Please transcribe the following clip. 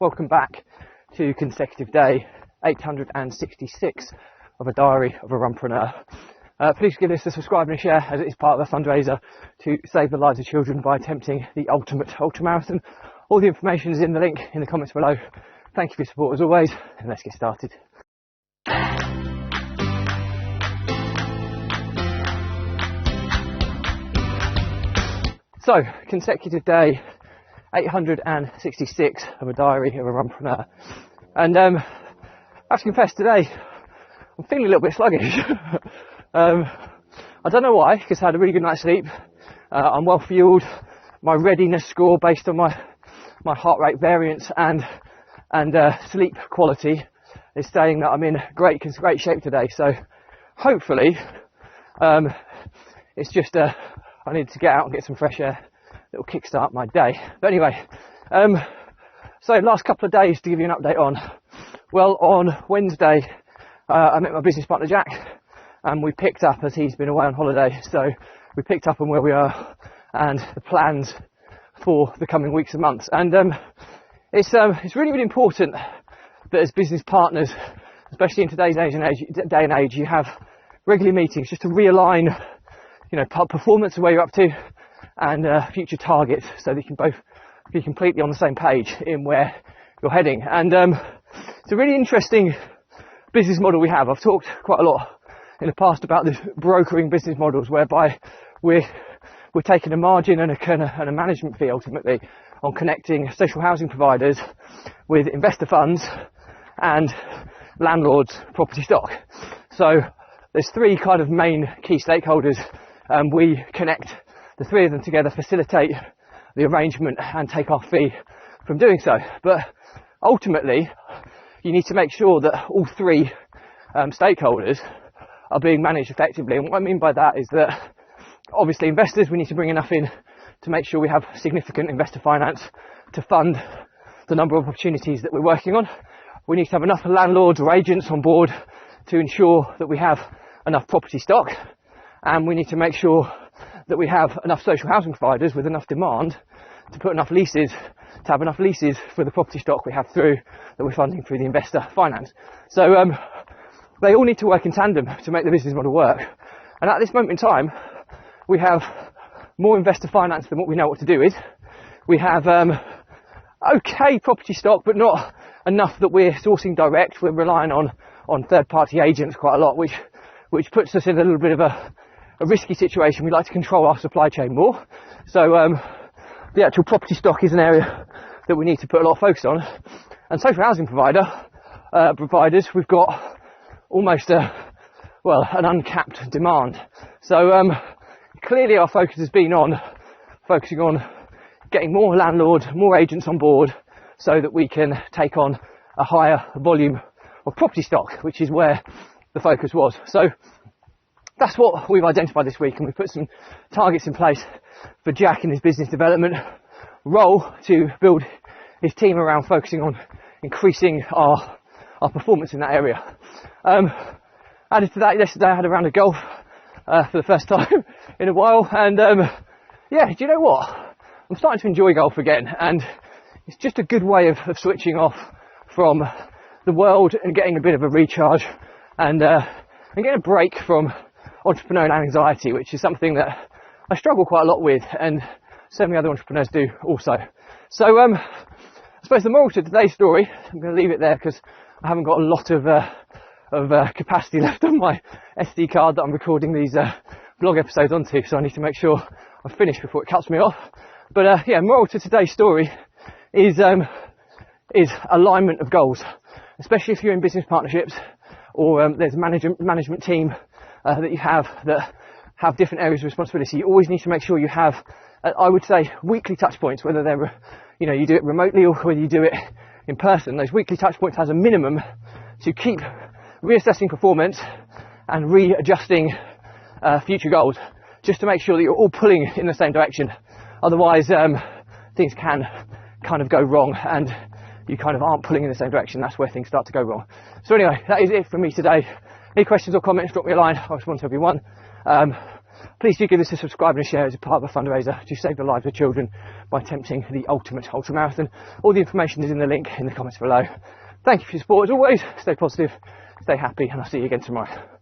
welcome back to consecutive day 866 of a diary of a runpreneur. Please give this a subscribe and a share, as it is part of a fundraiser to save the lives of children by attempting the ultimate ultramarathon. All the information is in the link in the comments below. Thank you for your support as always, and let's get started. So, consecutive day 866 of a diary of a runpreneur. And I have to confess today, I'm feeling a little bit sluggish. I don't know why, because I had a really good night's sleep. I'm well fueled. My readiness score based on my heart rate variance and sleep quality is saying that I'm in great shape today. So hopefully, it's just I need to get out and get some fresh air that will kickstart my day. But anyway, so last couple of days to give you an update on. Well, on Wednesday, I met my business partner Jack, and we picked up, as he's been away on holiday, so we picked up on where we are and the plans for the coming weeks and months. And it's really, really important that as business partners, especially in today's day and age, you have regular meetings just to realign, performance of where you're up to and future targets, so that you can both be completely on the same page in where you're heading. And it's a really interesting business model we have. I've talked quite a lot in the past about this brokering business models, whereby we're taking a margin and a management fee ultimately on connecting social housing providers with investor funds and landlords' property stock. So there's three kind of main key stakeholders, and we connect the three of them together, facilitate the arrangement and take our fee from doing so. But ultimately, you need to make sure that all three stakeholders are being managed effectively. And what I mean by that is that obviously investors, we need to bring enough in to make sure we have significant investor finance to fund the number of opportunities that we're working on. We need to have enough landlords or agents on board to ensure that we have enough property stock, and we need to make sure that we have enough social housing providers with enough demand to put enough leases, to have enough leases for the property stock we have that we're funding through the investor finance. So they all need to work in tandem to make the business model work. And at this moment in time, we have more investor finance than what we know what to do with. We have okay property stock, but not enough that we're sourcing direct. We're relying on third-party agents quite a lot, which puts us in a little bit of a risky situation. We like to control our supply chain more. So the actual property stock is an area that we need to put a lot of focus on. And social housing providers, we've got almost an uncapped demand. So clearly our focus has been on focusing on getting more landlords, more agents on board, so that we can take on a higher volume of property stock, which is where the focus was. So that's what we've identified this week, and we've put some targets in place for Jack in his business development role to build his team around focusing on increasing our performance in that area. Added to that, yesterday I had a round of golf for the first time in a while, and do you know what? I'm starting to enjoy golf again, and it's just a good way of switching off from the world and getting a bit of a recharge and getting a break from entrepreneurial anxiety, which is something that I struggle quite a lot with, and so many other entrepreneurs do also. So I suppose the moral to today's story, I'm going to leave it there because I haven't got a lot of capacity left on my SD card that I'm recording these blog episodes onto, so I need to make sure I finish before it cuts me off. But moral to today's story is alignment of goals, especially if you're in business partnerships or there's a management team that you have that have different areas of responsibility. You always need to make sure you have, I would say, weekly touch points, whether they're, you do it remotely or whether you do it in person. Those weekly touch points has a minimum to keep reassessing performance and readjusting future goals, just to make sure that you're all pulling in the same direction. Otherwise, things can kind of go wrong, and you kind of aren't pulling in the same direction. That's where things start to go wrong. So anyway, that is it from me today. Any questions or comments, drop me a line. I'll respond to everyone. Please do give this a subscribe and a share as a part of a fundraiser to save the lives of children by attempting the ultimate ultramarathon. All the information is in the link in the comments below. Thank you for your support as always. Stay positive, stay happy, and I'll see you again tomorrow.